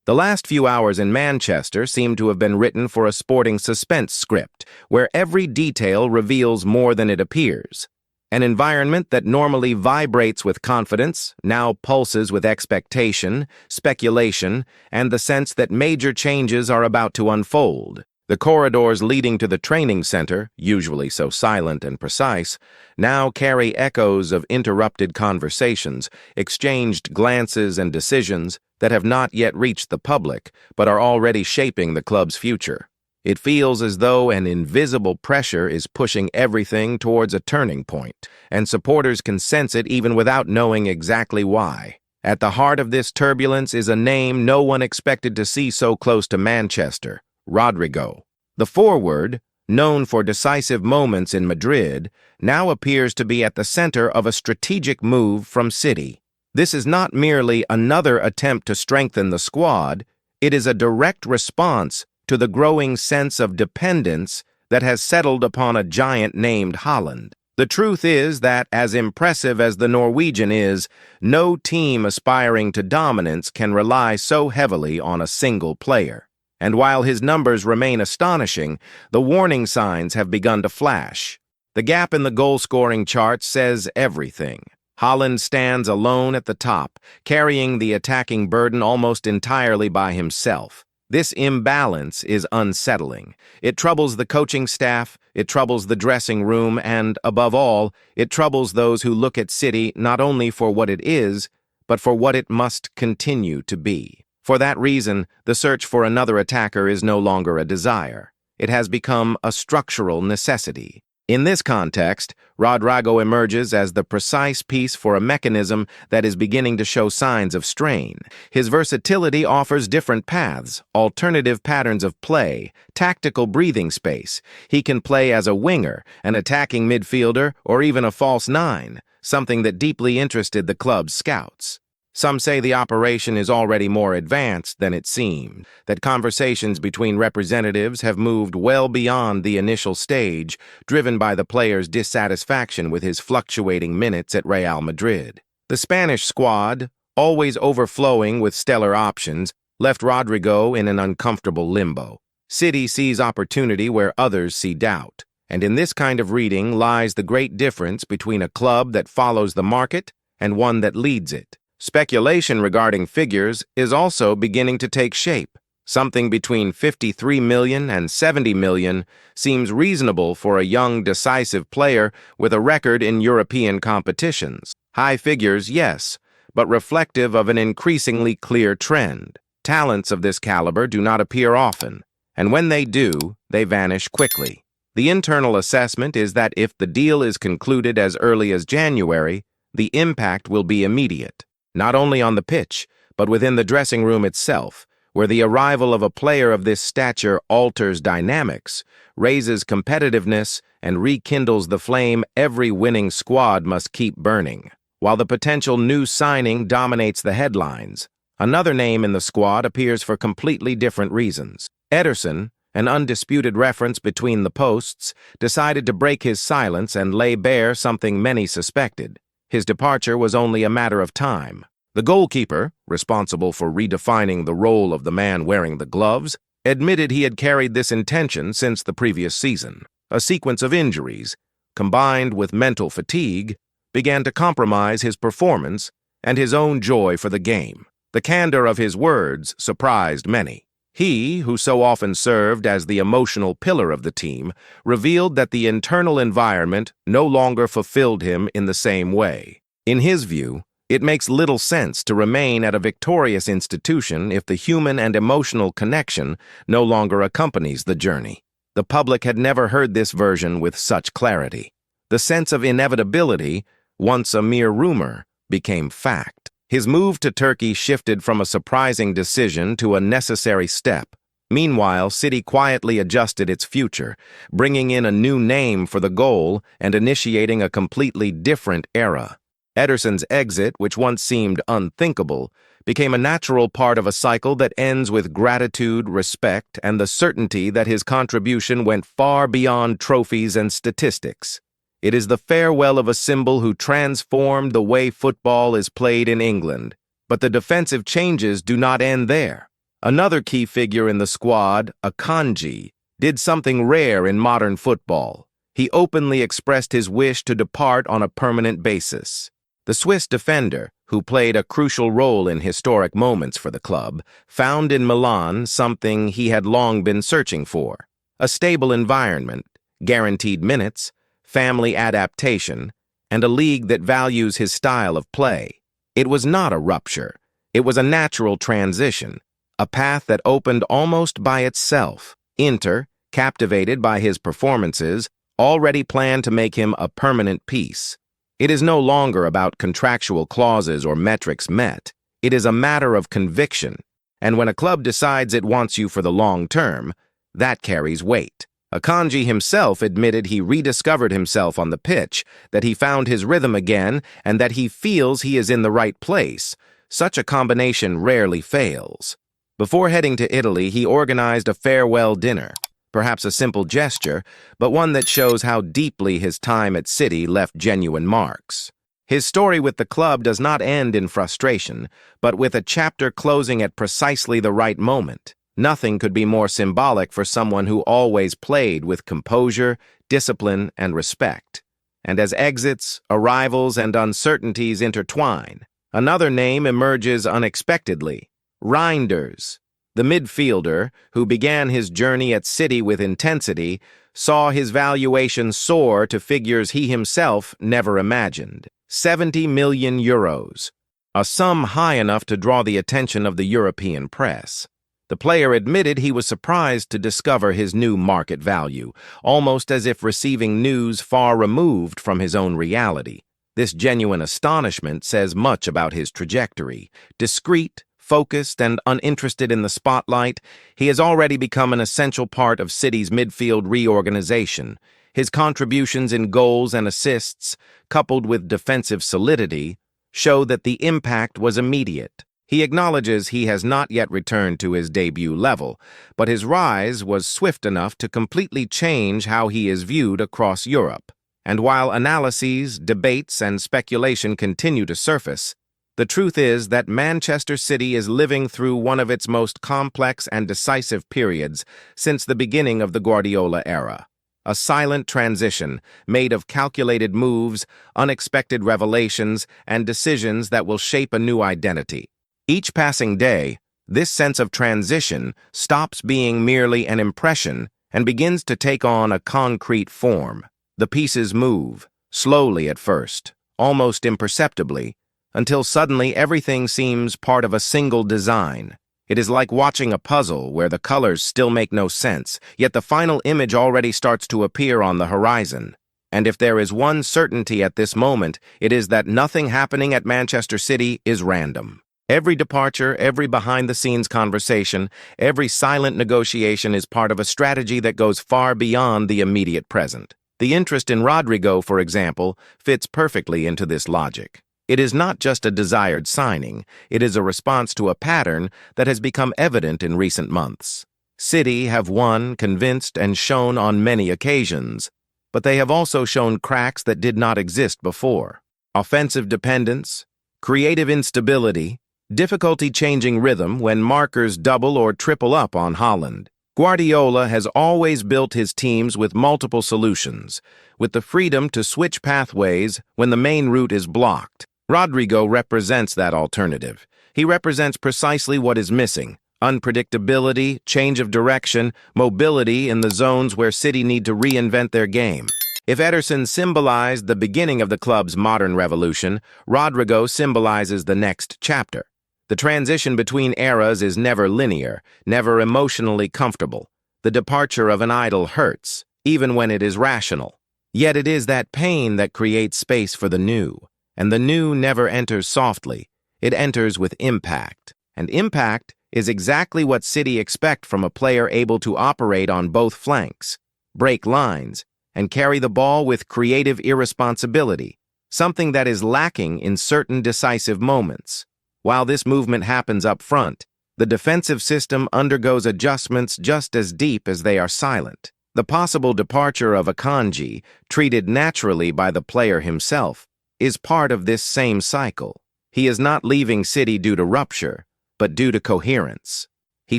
The last few hours in Manchester seem to have been written for a sporting suspense script, where every detail reveals more than it appears. An environment that normally vibrates with confidence now pulses with expectation, speculation, and the sense that major changes are about to unfold. The corridors leading to the training center, usually so silent and precise, now carry echoes of interrupted conversations, exchanged glances and decisions that have not yet reached the public but are already shaping the club's future. It feels as though an invisible pressure is pushing everything towards a turning point, and supporters can sense it even without knowing exactly why. At the heart of this turbulence is a name no one expected to see so close to Manchester: Rodrigo. The forward, known for decisive moments in Madrid, now appears to be at the center of a strategic move from City. This is not merely another attempt to strengthen the squad, it is a direct response to the growing sense of dependence that has settled upon a giant named Haaland. The truth is that, as impressive as the Norwegian is, no team aspiring to dominance can rely so heavily on a single player. And while his numbers remain astonishing, the warning signs have begun to flash. The gap in the goal-scoring chart says everything. Haaland stands alone at the top, carrying the attacking burden almost entirely by himself. This imbalance is unsettling. It troubles the coaching staff, it troubles the dressing room, and, above all, it troubles those who look at City not only for what it is, but for what it must continue to be. For that reason, the search for another attacker is no longer a desire. It has become a structural necessity. In this context, Rodrigo emerges as the precise piece for a mechanism that is beginning to show signs of strain. His versatility offers different paths, alternative patterns of play, tactical breathing space. He can play as a winger, an attacking midfielder, or even a false nine, something that deeply interested the club's scouts. Some say the operation is already more advanced than it seemed, that conversations between representatives have moved well beyond the initial stage, driven by the player's dissatisfaction with his fluctuating minutes at Real Madrid. The Spanish squad, always overflowing with stellar options, left Rodrigo in an uncomfortable limbo. City sees opportunity where others see doubt, and in this kind of reading lies the great difference between a club that follows the market and one that leads it. Speculation regarding figures is also beginning to take shape. Something between 53 million and 70 million seems reasonable for a young, decisive player with a record in European competitions. High figures, yes, but reflective of an increasingly clear trend. Talents of this caliber do not appear often, and when they do, they vanish quickly. The internal assessment is that if the deal is concluded as early as January, the impact will be immediate. Not only on the pitch, but within the dressing room itself, where the arrival of a player of this stature alters dynamics, raises competitiveness, and rekindles the flame every winning squad must keep burning. While the potential new signing dominates the headlines, another name in the squad appears for completely different reasons. Ederson, an undisputed reference between the posts, decided to break his silence and lay bare something many suspected. His departure was only a matter of time. The goalkeeper, responsible for redefining the role of the man wearing the gloves, admitted he had carried this intention since the previous season. A sequence of injuries, combined with mental fatigue, began to compromise his performance and his own joy for the game. The candor of his words surprised many. He, who so often served as the emotional pillar of the team, revealed that the internal environment no longer fulfilled him in the same way. In his view, it makes little sense to remain at a victorious institution if the human and emotional connection no longer accompanies the journey. The public had never heard this version with such clarity. The sense of inevitability, once a mere rumor, became fact. His move to Turkey shifted from a surprising decision to a necessary step. Meanwhile, City quietly adjusted its future, bringing in a new name for the goal and initiating a completely different era. Ederson's exit, which once seemed unthinkable, became a natural part of a cycle that ends with gratitude, respect, and the certainty that his contribution went far beyond trophies and statistics. It is the farewell of a symbol who transformed the way football is played in England. But the defensive changes do not end there. Another key figure in the squad, Akanji, did something rare in modern football. He openly expressed his wish to depart on a permanent basis. The Swiss defender, who played a crucial role in historic moments for the club, found in Milan something he had long been searching for: a stable environment, guaranteed minutes, family adaptation, and a league that values his style of play. It was not a rupture. It was a natural transition, a path that opened almost by itself. Inter, captivated by his performances, already planned to make him a permanent piece. It is no longer about contractual clauses or metrics met. It is a matter of conviction, and when a club decides it wants you for the long term, that carries weight. Akanji himself admitted he rediscovered himself on the pitch, that he found his rhythm again, and that he feels he is in the right place. Such a combination rarely fails. Before heading to Italy, he organized a farewell dinner. Perhaps a simple gesture, but one that shows how deeply his time at City left genuine marks. His story with the club does not end in frustration, but with a chapter closing at precisely the right moment. Nothing could be more symbolic for someone who always played with composure, discipline, and respect. And as exits, arrivals, and uncertainties intertwine, another name emerges unexpectedly: Reinders. The midfielder, who began his journey at City with intensity, saw his valuation soar to figures he himself never imagined. 70 million euros, a sum high enough to draw the attention of the European press. The player admitted he was surprised to discover his new market value, almost as if receiving news far removed from his own reality. This genuine astonishment says much about his trajectory. Discreet, focused, and uninterested in the spotlight, he has already become an essential part of City's midfield reorganization. His contributions in goals and assists, coupled with defensive solidity, show that the impact was immediate. He acknowledges he has not yet returned to his debut level, but his rise was swift enough to completely change how he is viewed across Europe. And while analyses, debates, and speculation continue to surface, the truth is that Manchester City is living through one of its most complex and decisive periods since the beginning of the Guardiola era. A silent transition made of calculated moves, unexpected revelations, and decisions that will shape a new identity. Each passing day, this sense of transition stops being merely an impression and begins to take on a concrete form. The pieces move, slowly at first, almost imperceptibly, until suddenly everything seems part of a single design. It is like watching a puzzle where the colors still make no sense, yet the final image already starts to appear on the horizon. And if there is one certainty at this moment, it is that nothing happening at Manchester City is random. Every departure, every behind-the-scenes conversation, every silent negotiation is part of a strategy that goes far beyond the immediate present. The interest in Rodrigo, for example, fits perfectly into this logic. It is not just a desired signing, it is a response to a pattern that has become evident in recent months. City have won, convinced, and shown on many occasions, but they have also shown cracks that did not exist before. Offensive dependence, creative instability, difficulty changing rhythm when markers double or triple up on Haaland. Guardiola has always built his teams with multiple solutions, with the freedom to switch pathways when the main route is blocked. Rodrigo represents that alternative. He represents precisely what is missing: unpredictability, change of direction, mobility in the zones where City need to reinvent their game. If Ederson symbolized the beginning of the club's modern revolution, Rodrigo symbolizes the next chapter. The transition between eras is never linear, never emotionally comfortable. The departure of an idol hurts, even when it is rational. Yet it is that pain that creates space for the new. And the new never enters softly. It enters with impact. And impact is exactly what City expect from a player able to operate on both flanks, break lines, and carry the ball with creative irresponsibility, something that is lacking in certain decisive moments. While this movement happens up front, the defensive system undergoes adjustments just as deep as they are silent. The possible departure of Akanji, treated naturally by the player himself, is part of this same cycle. He is not leaving City due to rupture, but due to coherence. He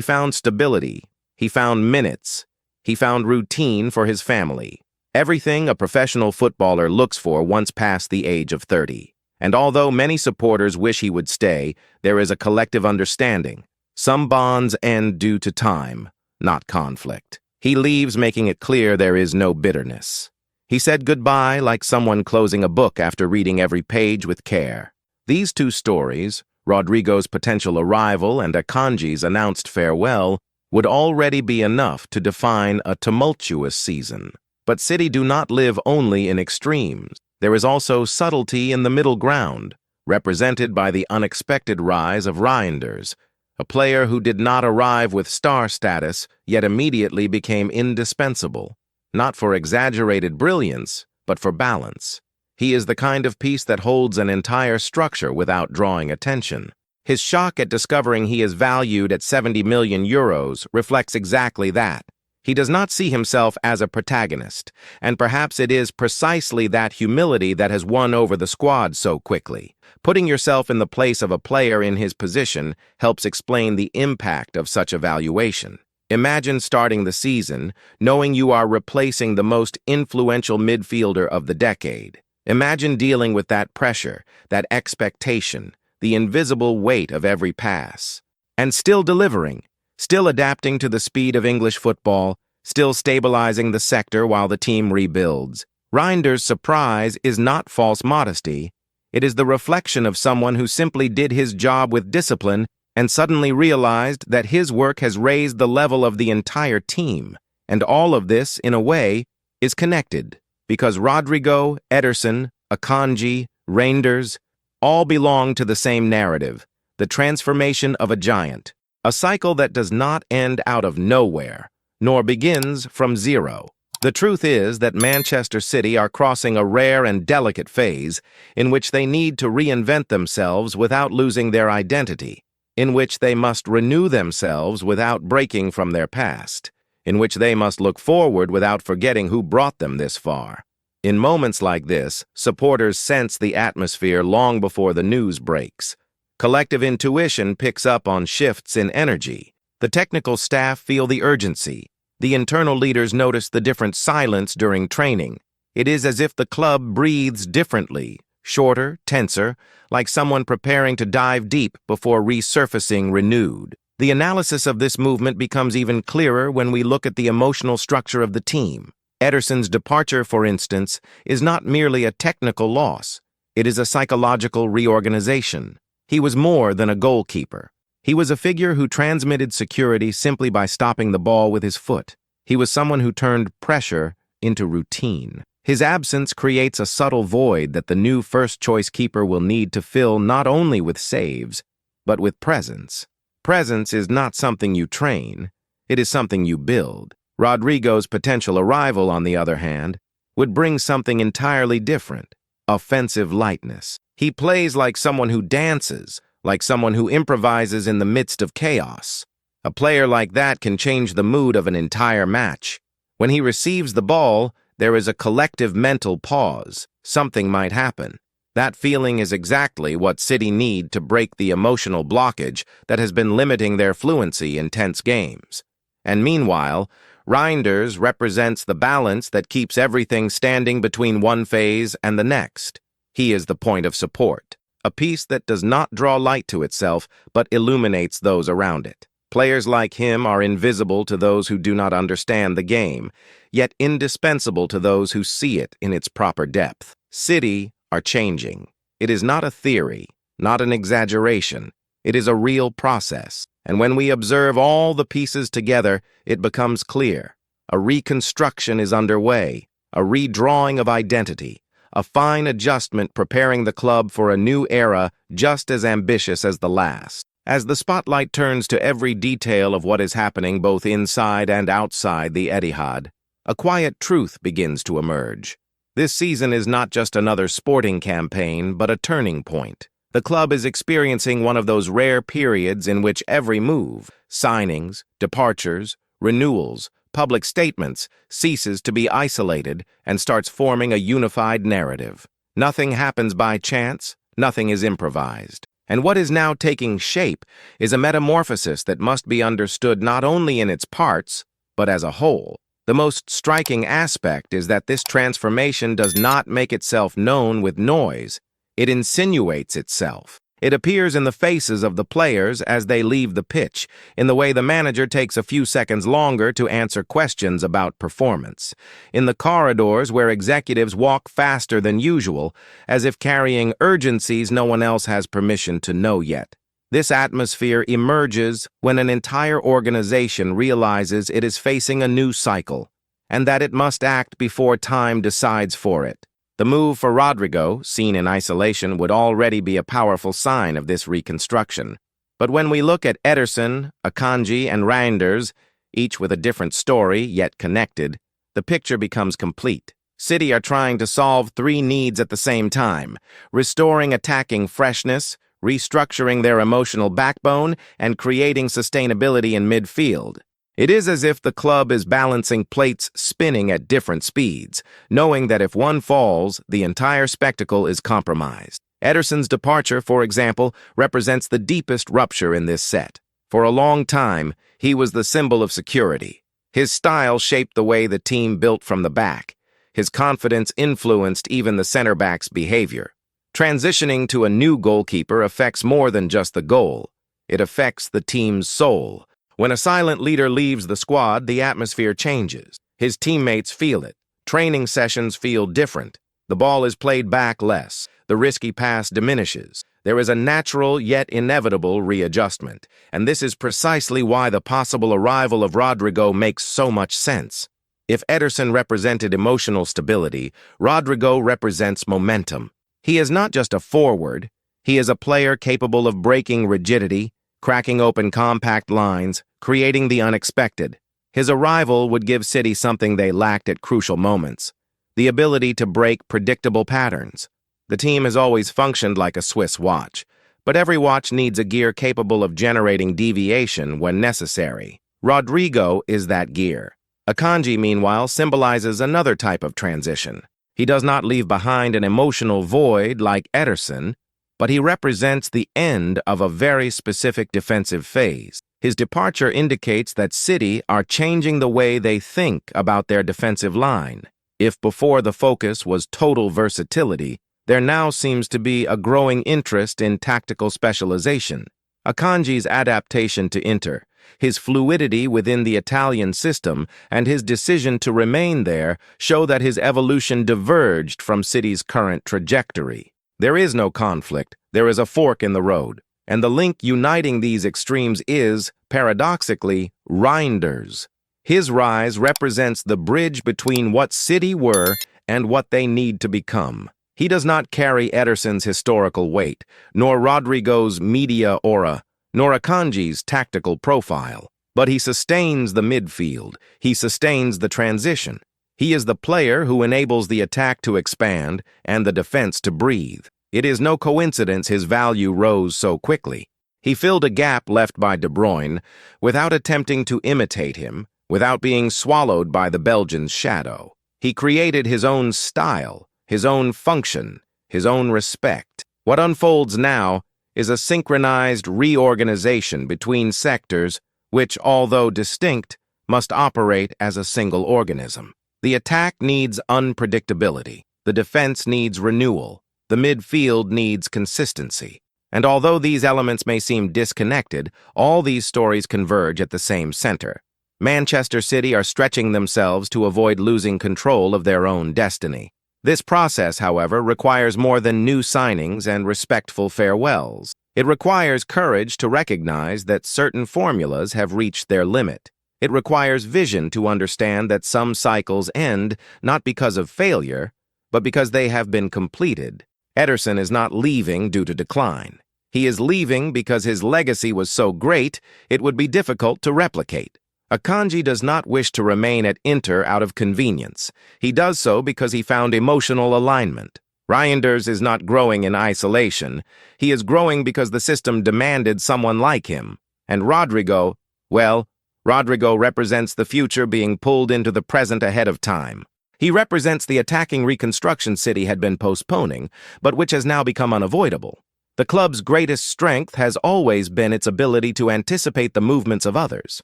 found stability. He found minutes. He found routine for his family. Everything a professional footballer looks for once past the age of 30. And although many supporters wish he would stay, there is a collective understanding. Some bonds end due to time, not conflict. He leaves, making it clear there is no bitterness. He said goodbye like someone closing a book after reading every page with care. These two stories, Rodrigo's potential arrival and Akanji's announced farewell, would already be enough to define a tumultuous season. But City do not live only in extremes. There is also subtlety in the middle ground, represented by the unexpected rise of Reinders, a player who did not arrive with star status, yet immediately became indispensable, not for exaggerated brilliance, but for balance. He is the kind of piece that holds an entire structure without drawing attention. His shock at discovering he is valued at 70 million euros reflects exactly that. He does not see himself as a protagonist, and perhaps it is precisely that humility that has won over the squad so quickly. Putting yourself in the place of a player in his position helps explain the impact of such a valuation. Imagine starting the season knowing you are replacing the most influential midfielder of the decade. Imagine dealing with that pressure, that expectation, the invisible weight of every pass. And still delivering, still adapting to the speed of English football, still stabilizing the sector while the team rebuilds. Reinders' surprise is not false modesty. It is the reflection of someone who simply did his job with discipline and suddenly realized that his work has raised the level of the entire team. And all of this, in a way, is connected, because Rodrigo, Ederson, Akanji, Reinders all belong to the same narrative, the transformation of a giant, a cycle that does not end out of nowhere, nor begins from zero. The truth is that Manchester City are crossing a rare and delicate phase in which they need to reinvent themselves without losing their identity, in which they must renew themselves without breaking from their past, in which they must look forward without forgetting who brought them this far. In moments like this, supporters sense the atmosphere long before the news breaks. Collective intuition picks up on shifts in energy. The technical staff feel the urgency. The internal leaders notice the different silence during training. It is as if the club breathes differently, shorter, tenser, like someone preparing to dive deep before resurfacing renewed. The analysis of this movement becomes even clearer when we look at the emotional structure of the team. Ederson's departure, for instance, is not merely a technical loss. It is a psychological reorganization. He was more than a goalkeeper. He was a figure who transmitted security simply by stopping the ball with his foot. He was someone who turned pressure into routine. His absence creates a subtle void that the new first-choice keeper will need to fill not only with saves, but with presence. Presence is not something you train. It is something you build. Rodrigo's potential arrival, on the other hand, would bring something entirely different: offensive lightness. He plays like someone who dances, like someone who improvises in the midst of chaos. A player like that can change the mood of an entire match. When he receives the ball, there is a collective mental pause. Something might happen. That feeling is exactly what City need to break the emotional blockage that has been limiting their fluency in tense games. And meanwhile, Reinders represents the balance that keeps everything standing between one phase and the next. He is the point of support, a piece that does not draw light to itself, but illuminates those around it. Players like him are invisible to those who do not understand the game, yet indispensable to those who see it in its proper depth. City are changing. It is not a theory, not an exaggeration. It is a real process. And when we observe all the pieces together, it becomes clear. A reconstruction is underway, a redrawing of identity, a fine adjustment preparing the club for a new era just as ambitious as the last. As the spotlight turns to every detail of what is happening both inside and outside the Etihad, a quiet truth begins to emerge. This season is not just another sporting campaign, but a turning point. The club is experiencing one of those rare periods in which every move, signings, departures, renewals, public statements, ceases to be isolated and starts forming a unified narrative. Nothing happens by chance, nothing is improvised. And what is now taking shape is a metamorphosis that must be understood not only in its parts, but as a whole. The most striking aspect is that this transformation does not make itself known with noise. It insinuates itself. It appears in the faces of the players as they leave the pitch, in the way the manager takes a few seconds longer to answer questions about performance, in the corridors where executives walk faster than usual, as if carrying urgencies no one else has permission to know yet. This atmosphere emerges when an entire organization realizes it is facing a new cycle, and that it must act before time decides for it. The move for Rodrigo, seen in isolation, would already be a powerful sign of this reconstruction. But when we look at Ederson, Akanji, and Reinders, each with a different story, yet connected, the picture becomes complete. City are trying to solve three needs at the same time: restoring attacking freshness, restructuring their emotional backbone, and creating sustainability in midfield. It is as if the club is balancing plates spinning at different speeds, knowing that if one falls, the entire spectacle is compromised. Ederson's departure, for example, represents the deepest rupture in this set. For a long time, he was the symbol of security. His style shaped the way the team built from the back. His confidence influenced even the center back's behavior. Transitioning to a new goalkeeper affects more than just the goal. It affects the team's soul. When a silent leader leaves the squad, the atmosphere changes. His teammates feel it. Training sessions feel different. The ball is played back less. The risky pass diminishes. There is a natural yet inevitable readjustment. And this is precisely why the possible arrival of Rodrigo makes so much sense. If Ederson represented emotional stability, Rodrigo represents momentum. He is not just a forward. He is a player capable of breaking rigidity, cracking open compact lines, creating the unexpected. His arrival would give City something they lacked at crucial moments: the ability to break predictable patterns. The team has always functioned like a Swiss watch, but every watch needs a gear capable of generating deviation when necessary. Rodrigo is that gear. Akanji, meanwhile, symbolizes another type of transition. He does not leave behind an emotional void like Ederson, but he represents the end of a very specific defensive phase. His departure indicates that City are changing the way they think about their defensive line. If before the focus was total versatility, there now seems to be a growing interest in tactical specialization. Akanji's adaptation to Inter, his fluidity within the Italian system, and his decision to remain there show that his evolution diverged from City's current trajectory. There is no conflict, there is a fork in the road, and the link uniting these extremes is, paradoxically, Reinders. His rise represents the bridge between what City were and what they need to become. He does not carry Ederson's historical weight, nor Rodrigo's media aura, nor Akanji's tactical profile, but he sustains the midfield, he sustains the transition. He is the player who enables the attack to expand and the defense to breathe. It is no coincidence his value rose so quickly. He filled a gap left by De Bruyne without attempting to imitate him, without being swallowed by the Belgian's shadow. He created his own style, his own function, his own respect. What unfolds now is a synchronized reorganization between sectors which, although distinct, must operate as a single organism. The attack needs unpredictability. The defense needs renewal. The midfield needs consistency. And although these elements may seem disconnected, all these stories converge at the same center. Manchester City are stretching themselves to avoid losing control of their own destiny. This process, however, requires more than new signings and respectful farewells. It requires courage to recognize that certain formulas have reached their limit. It requires vision to understand that some cycles end not because of failure, but because they have been completed. Ederson is not leaving due to decline. He is leaving because his legacy was so great it would be difficult to replicate. Akanji does not wish to remain at Inter out of convenience. He does so because he found emotional alignment. Reinders is not growing in isolation. He is growing because the system demanded someone like him. And Rodrigo, well, Rodrigo represents the future being pulled into the present ahead of time. He represents the attacking reconstruction City had been postponing, but which has now become unavoidable. The club's greatest strength has always been its ability to anticipate the movements of others,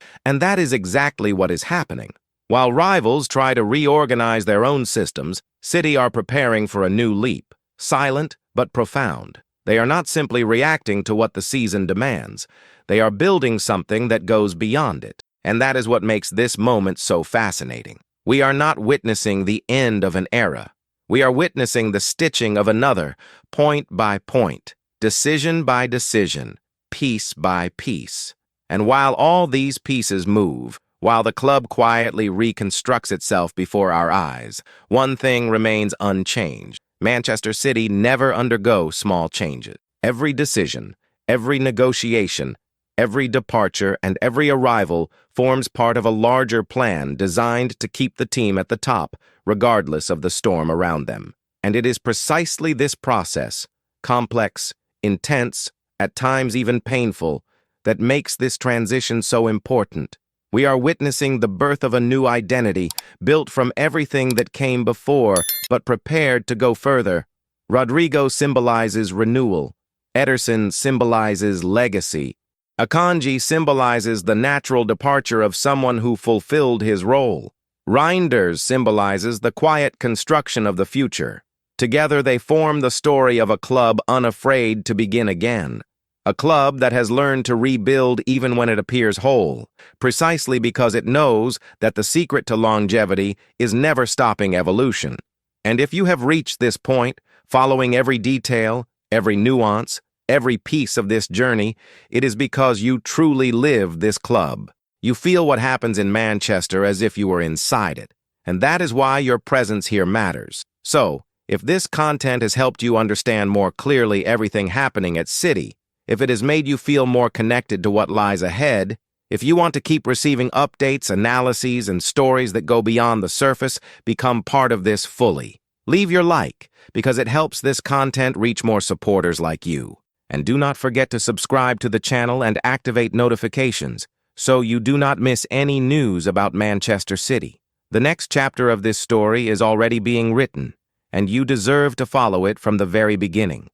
and that is exactly what is happening. While rivals try to reorganize their own systems, City are preparing for a new leap, silent but profound. They are not simply reacting to what the season demands. They are building something that goes beyond it, and that is what makes this moment so fascinating. We are not witnessing the end of an era. We are witnessing the stitching of another, point by point, decision by decision, piece by piece. And while all these pieces move, while the club quietly reconstructs itself before our eyes, one thing remains unchanged. Manchester City never undergo small changes. Every decision, every negotiation, every departure, and every arrival forms part of a larger plan designed to keep the team at the top, regardless of the storm around them. And it is precisely this process, complex, intense, at times even painful, that makes this transition so important. We are witnessing the birth of a new identity, built from everything that came before, but prepared to go further. Rodrigo symbolizes renewal. Ederson symbolizes legacy. Akanji symbolizes the natural departure of someone who fulfilled his role. Reinders symbolizes the quiet construction of the future. Together they form the story of a club unafraid to begin again. A club that has learned to rebuild even when it appears whole, precisely because it knows that the secret to longevity is never stopping evolution. And if you have reached this point, following every detail, every nuance, every piece of this journey, it is because you truly live this club. You feel what happens in Manchester as if you were inside it. And that is why your presence here matters. So, if this content has helped you understand more clearly everything happening at City, if it has made you feel more connected to what lies ahead, if you want to keep receiving updates, analyses, and stories that go beyond the surface, become part of this fully. Leave your like, because it helps this content reach more supporters like you. And do not forget to subscribe to the channel and activate notifications, so you do not miss any news about Manchester City. The next chapter of this story is already being written, and you deserve to follow it from the very beginning.